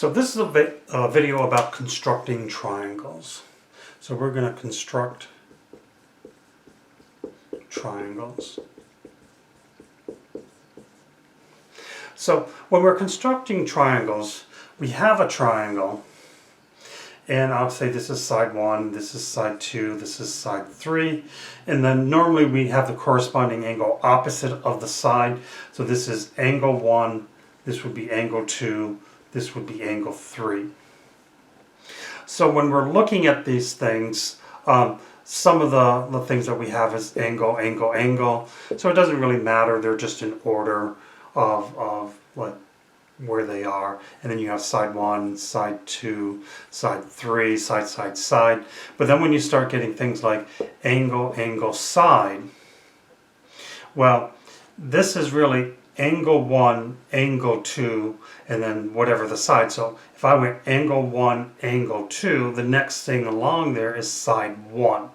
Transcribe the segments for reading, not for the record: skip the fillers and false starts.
So this is a video about constructing triangles. So we're going to construct triangles. So when we're constructing triangles, we have a triangle, and I'll say this is side 1, this is side 2, this is side 3, and then normally we have the corresponding angle opposite of the side. So this is angle 1, this would be angle 2, this would be angle 3. So when we're looking at these things, some of the things that we have is angle, angle, angle. So it doesn't really matter, they're just in order of what where they are. And then you have side 1, side 2, side 3, side, side, side. But then when you start getting things like angle, angle, side, well, this is really angle 1, angle 2, and then whatever the side. So if I went angle 1, angle 2, the next thing along there is side 1.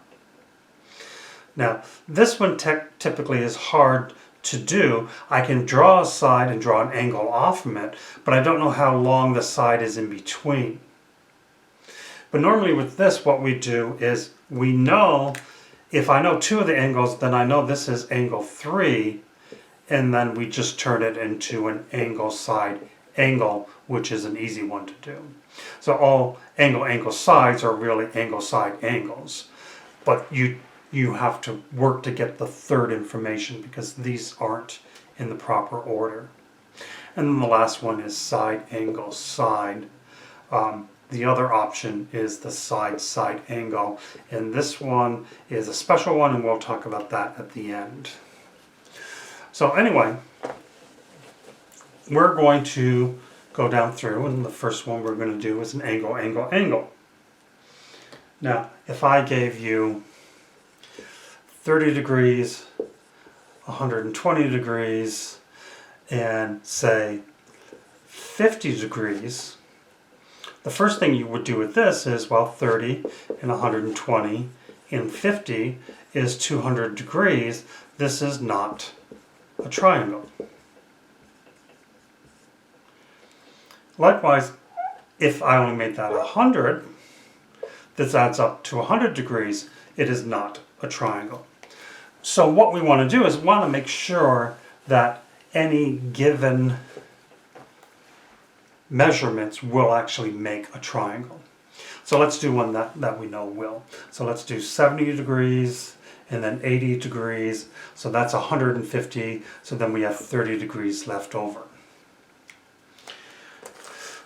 Now, this one typically is hard to do. I can draw a side and draw an angle off from it, but I don't know how long the side is in between. But normally with this, what we do is we know, if I know 2 of the angles, then I know this is angle 3, and then we just turn it into an angle side angle, which is an easy one to do. So all angle angle sides are really angle side angles, but you have to work to get the third information because these aren't in the proper order. And then the last one is side angle side. The other option is the side side angle, and this one is a special one, and we'll talk about that at the end. So anyway, we're going to go down through, and the first one we're going to do is an angle, angle, angle. Now, if I gave you 30 degrees, 120 degrees, and say 50 degrees, the first thing you would do with this is, well, 30 and 120 and 50 is 200 degrees. This is not a triangle. Likewise, if I only made that 100, this adds up to 100 degrees. It is not a triangle. So what we want to do is we want to make sure that any given measurements will actually make a triangle. So let's do one that we know will. So let's do 70 degrees and then 80 degrees. So that's 150. So then we have 30 degrees left over.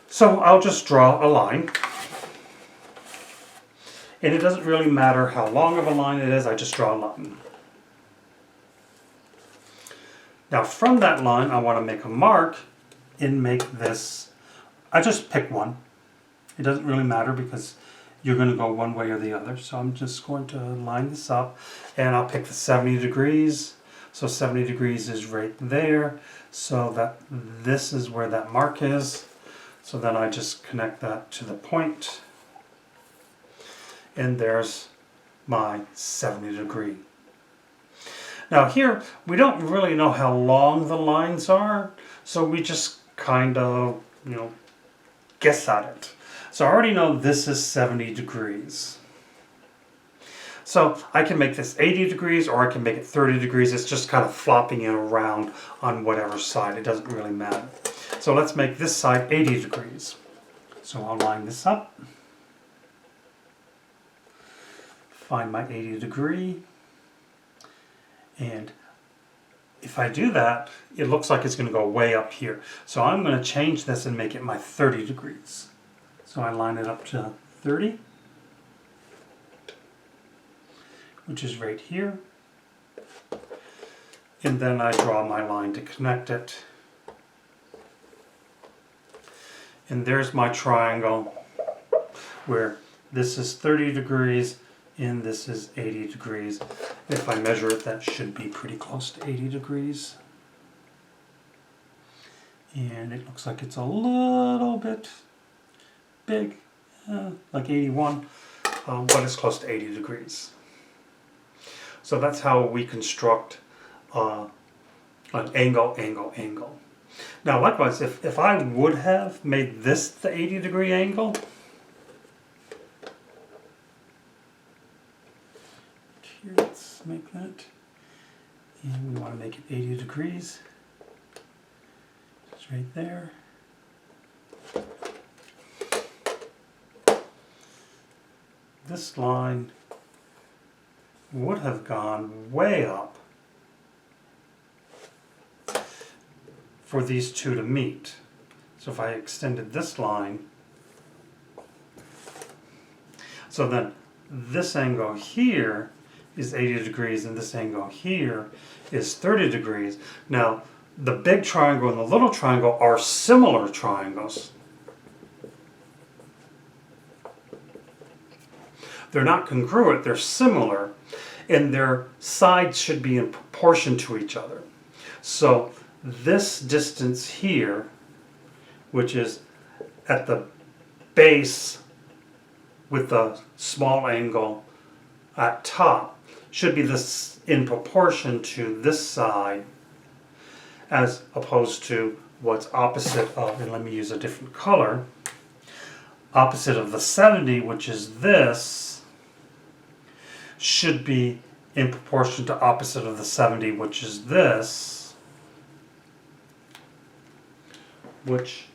So I'll just draw a line. And it doesn't really matter how long of a line it is, I just draw a line. Now from that line, I want to make a mark and make this, I just pick one. It doesn't really matter because you're going to go one way or the other. So I'm just going to line this up, and I'll pick the 70 degrees. So 70 degrees is right there. So that this is where that mark is. So then I just connect that to the point. And there's my 70 degree. Now here, we don't really know how long the lines are, so we just kind of, guess at it. So I already know this is 70 degrees. So I can make this 80 degrees or I can make it 30 degrees. It's just kind of flopping it around on whatever side. It doesn't really matter. So let's make this side 80 degrees. So I'll line this up. Find my 80 degree, and if I do that, it looks like it's going to go way up here. So I'm going to change this and make it my 30 degrees. So I line it up to 30, which is right here, and then I draw my line to connect it. And there's my triangle where this is 30 degrees and this is 80 degrees. If I measure it, that should be pretty close to 80 degrees. And it looks like it's a little bit big, like 81, but it's close to 80 degrees. So that's how we construct an angle, angle, angle. Now likewise, if I would have made this the 80-degree angle, here, let's make that, and we want to make it 80 degrees. It's right there. This line would have gone way up for these two to meet. So if I extended this line, so then this angle here is 80 degrees and this angle here is 30 degrees. Now the big triangle and the little triangle are similar triangles. They're not congruent, they're similar, and their sides should be in proportion to each other. So this distance here, which is at the base with the small angle at top, should be this in proportion to this side, as opposed to what's opposite of, and let me use a different color, opposite of the 70, which is this, should be in proportion to opposite of the 70, which is this, which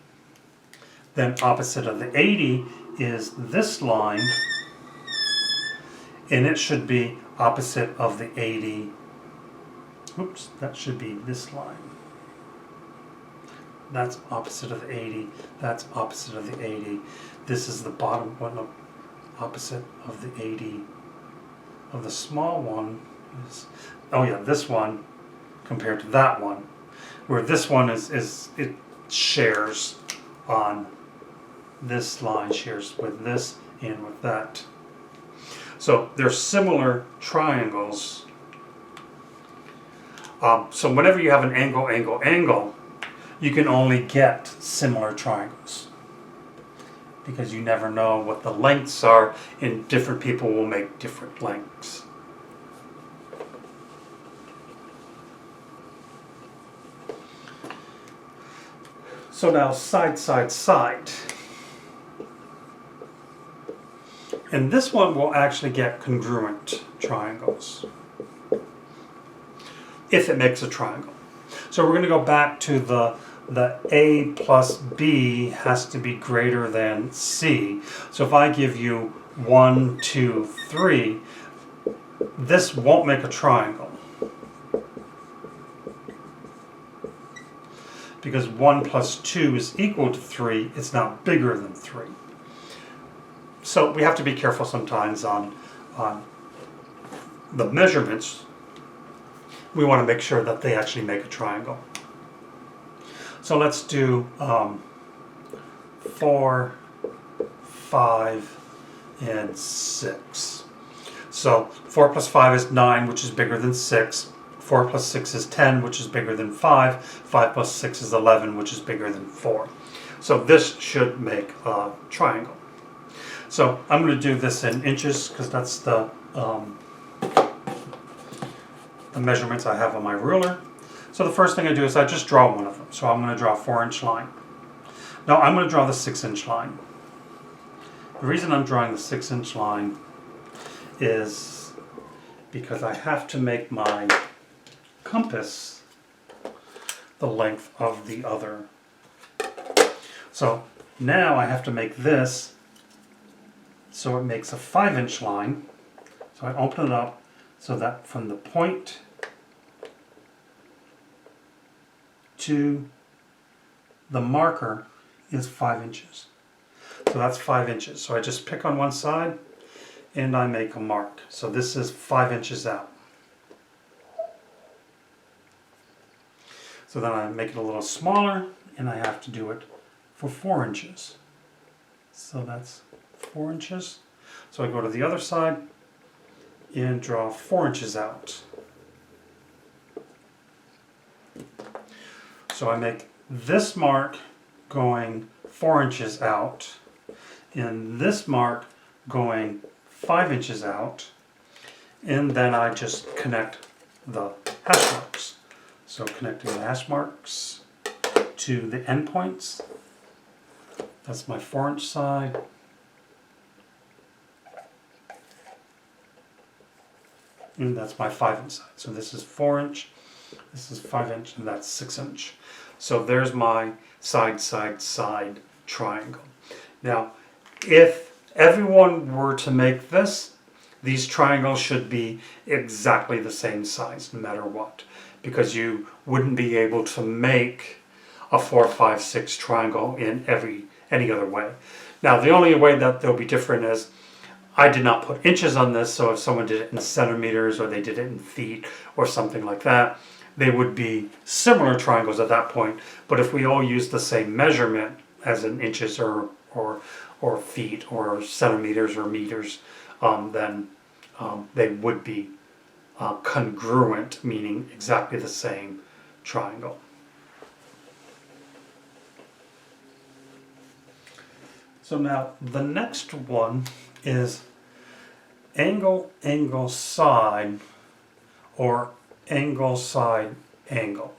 then opposite of the 80 is this line, and it should be opposite of the 80. Oops, that should be this line. That's opposite of the 80. That's opposite of the 80. This is the bottom one, opposite of the 80. Of the small one is, oh yeah, this one compared to that one, where this one is it shares on this line, shares with this and with that. So they're similar triangles. So whenever you have an angle, you can only get similar triangles, because you never know what the lengths are, and different people will make different lengths. So now side, side, side. And this one will actually get congruent triangles, if it makes a triangle. So we're going to go back to the A plus B has to be greater than C. So if I give you 1, 2, 3, this won't make a triangle, because 1 plus 2 is equal to 3. It's not bigger than 3. So we have to be careful sometimes on the measurements. We want to make sure that they actually make a triangle. So let's do 4, 5, and 6. So 4 plus 5 is 9, which is bigger than 6. 4 plus 6 is 10, which is bigger than 5. 5 plus 6 is 11, which is bigger than 4. So this should make a triangle. So I'm going to do this in inches, because that's the measurements I have on my ruler. So the first thing I do is I just draw one of them. So I'm going to draw a 4-inch line. Now I'm going to draw the 6-inch line. The reason I'm drawing the 6-inch line is because I have to make my compass the length of the other. So now I have to make this so it makes a 5-inch line. So I open it up so that from the point to the marker is 5 inches. So that's 5 inches. So I just pick on one side and I make a mark. So this is 5 inches out. So then I make it a little smaller, and I have to do it for 4 inches. So that's 4 inches. So I go to the other side and draw 4 inches out. So I make this mark going 4 inches out, and this mark going 5 inches out, and then I just connect the hash marks. So connecting the hash marks, to the endpoints. That's my 4-inch side. And that's my 5-inch side. So this is 4-inch, this is 5-inch, and that's 6-inch. So there's my side, side, side triangle. Now, if everyone were to make this, these triangles should be exactly the same size, no matter what, because you wouldn't be able to make a 4, 5, 6 triangle in any other way. Now, the only way that they'll be different is I did not put inches on this, so if someone did it in centimeters or they did it in feet or something like that, they would be similar triangles at that point. But if we all use the same measurement, as in inches or feet or centimeters or meters, then they would be congruent, meaning exactly the same triangle. So now the next one is angle, angle, side, or angle, side, angle.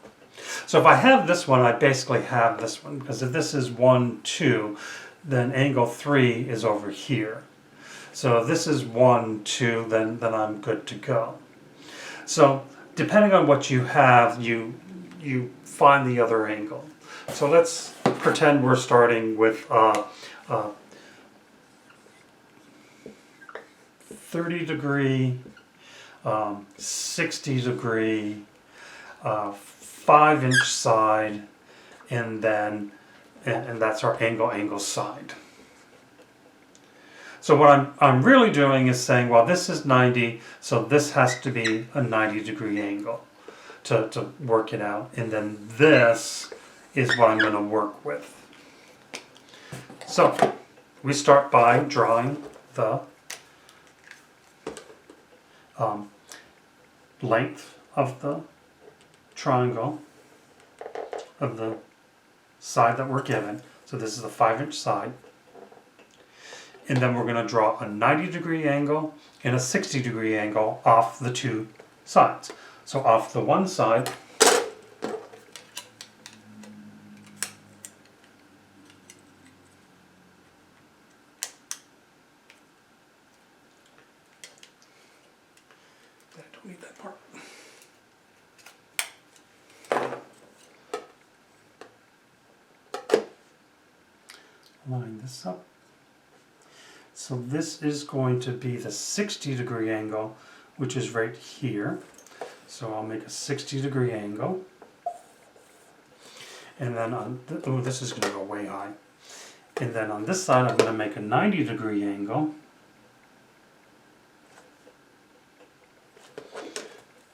So if I have this one, I basically have this one, because if this is 1, 2, then angle 3 is over here. So if this is 1, 2, then I'm good to go. So depending on what you have, you find the other angle. So let's pretend we're starting with 30 degree, 60 degree, 5-inch side, and then and that's our angle, angle, side. So what I'm really doing is saying, well, this is 90, so this has to be a 90-degree angle to work it out, and then this is what I'm going to work with. So we start by drawing the length of the triangle of the side that we're given. So this is the 5-inch side. And then we're going to draw a 90-degree angle and a 60-degree angle off the two sides. So off the one side, I don't need that part. Line this up. So this is going to be the 60-degree angle, which is right here. So I'll make a 60-degree angle. And then on, oh, this is going to go way high. And then on this side, I'm going to make a 90-degree angle,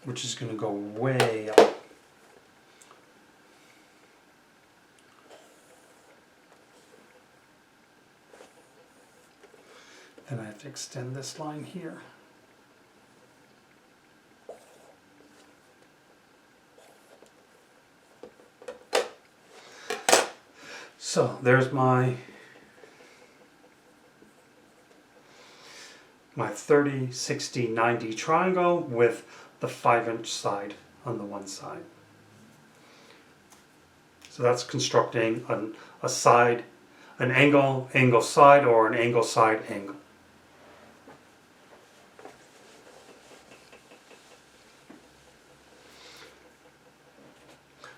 which is going to go way up. Then I have to extend this line here. So there's my 30, 60, 90 triangle with the 5-inch side on the one side. So that's constructing a side, an angle, angle side, or an angle side angle.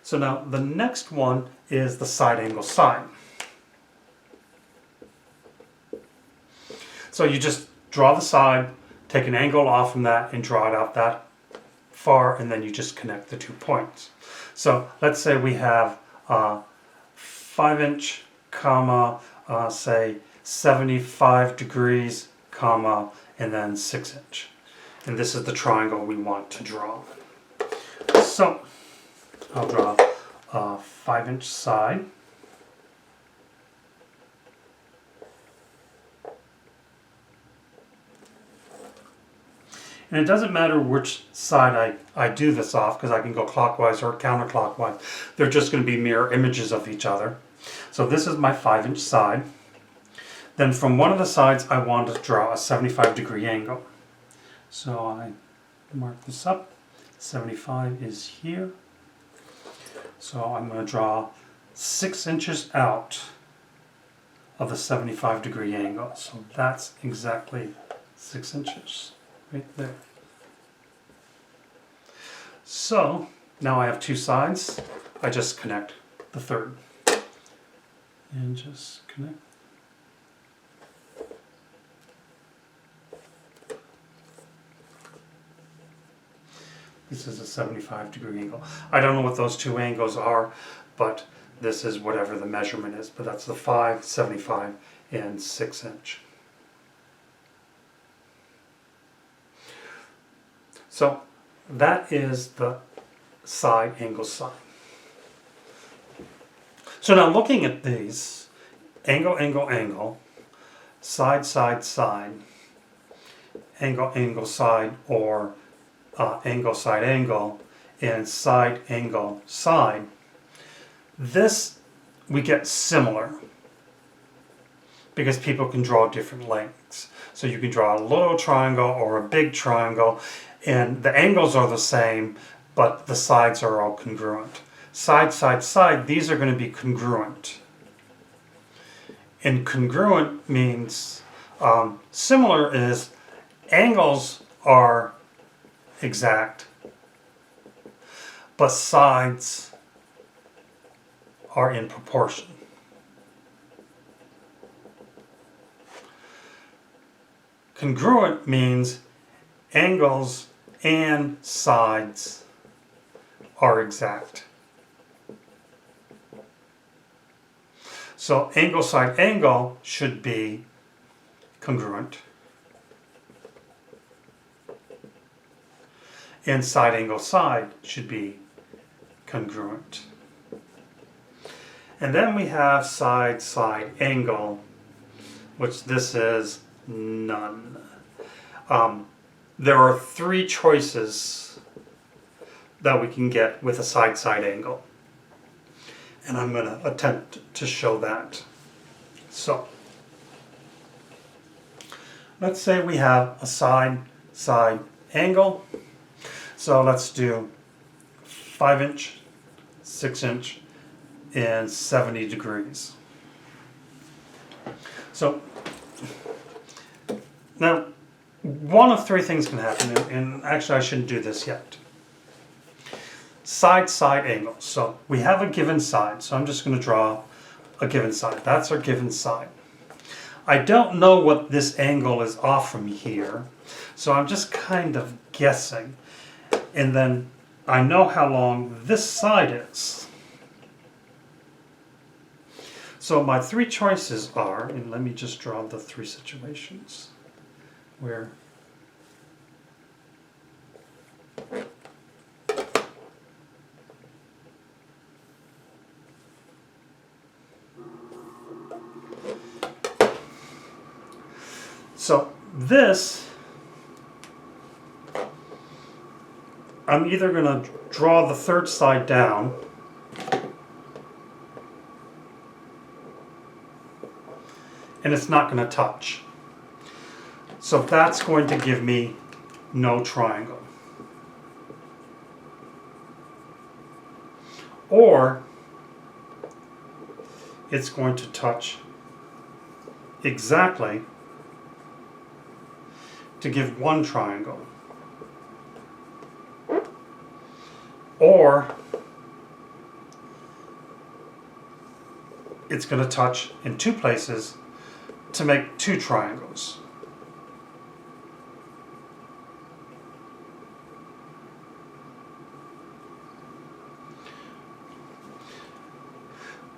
So now the next one is the side angle side. So you just draw the side, take an angle off from that and draw it out that far, and then you just connect the 2 points. So let's say we have 5-inch, comma, say 75 degrees, comma, and then 6-inch. And this is the triangle we want to draw. So I'll draw a 5-inch side. And it doesn't matter which side I do this off, because I can go clockwise or counterclockwise. They're just going to be mirror images of each other. So this is my 5-inch side. Then from one of the sides I want to draw a 75-degree angle. So I mark this up. 75 is here. So I'm going to draw 6 inches out of the 75-degree angle. So that's exactly 6 inches right there. So now I have two sides. I just connect the third. And just connect. This is a 75-degree angle. I don't know what those two angles are, but this is whatever the measurement is. But that's the 5, 75, and 6 inch. So that is the side angle side. So now looking at these, angle, angle, angle, side, side, side, angle, angle, side, or angle, side, angle, and side, angle, side, this we get similar because people can draw different lengths. So you can draw a little triangle or a big triangle, and the angles are the same, but the sides are all congruent. Side, side, side, these are going to be congruent. And congruent means similar is angles are exact, but sides are in proportion. Congruent means angles and sides are exact. So angle, side, angle should be congruent. And side, angle, side should be congruent. And then we have side, side, angle, which this is none. There are three choices that we can get with a side, side angle. And I'm going to attempt to show that. So, let's say we have a side, side angle. So let's do 5 inch, 6 inch, and 70 degrees. So, now, one of three things can happen, and actually I shouldn't do this yet. Side, side angle. So we have a given side, so I'm just going to draw a given side. That's our given side. I don't know what this angle is off from here, so I'm just kind of guessing. And then I know how long this side is. So my three choices are, and let me just draw the three situations where so this, I'm either going to draw the third side down and it's not going to touch. So that's going to give me no triangle. Or it's going to touch exactly to give one triangle. Or it's going to touch in two places to make two triangles.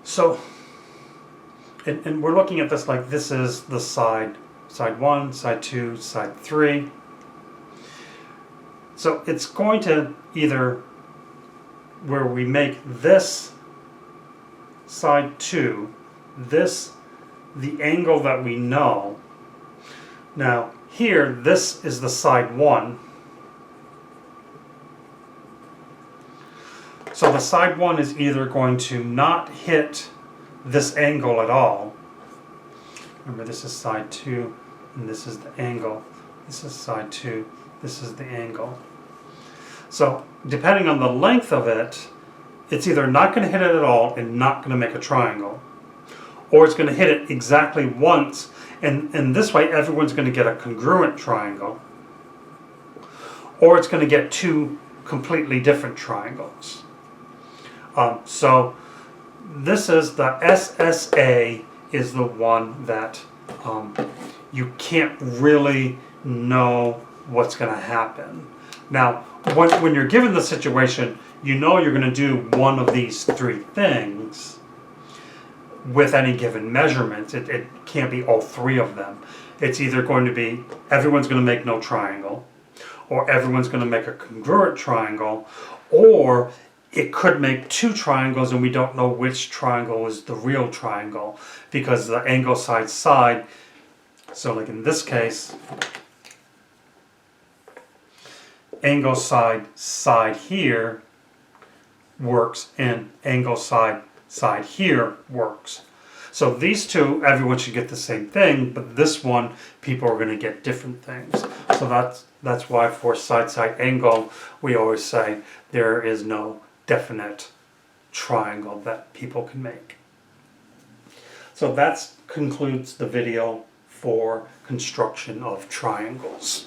So, and we're looking at this like this is the side 1, side 2, side 3. So it's going to either, where we make this side 2, this the angle that we know. Now here, this is the side 1. So the side 1 is either going to not hit this angle at all. Remember, this is side 2, and this is the angle. This is side 2, this is the angle. So depending on the length of it, it's either not going to hit it at all and not going to make a triangle, or it's going to hit it exactly once, and this way everyone's going to get a congruent triangle, or it's going to get two completely different triangles. So this is the SSA is the one that you can't really know what's going to happen. Now, when you're given the situation, you know you're going to do one of these three things with any given measurement. It can't be all three of them. It's either going to be everyone's going to make no triangle, or everyone's going to make a congruent triangle, or it could make two triangles and we don't know which triangle is the real triangle because the angle side side. So like in this case, angle side side here works and angle side side here works. So these two, everyone should get the same thing, but this one, people are going to get different things. So that's why for side-side angle, we always say there is no definite triangle that people can make. So that concludes the video for construction of triangles.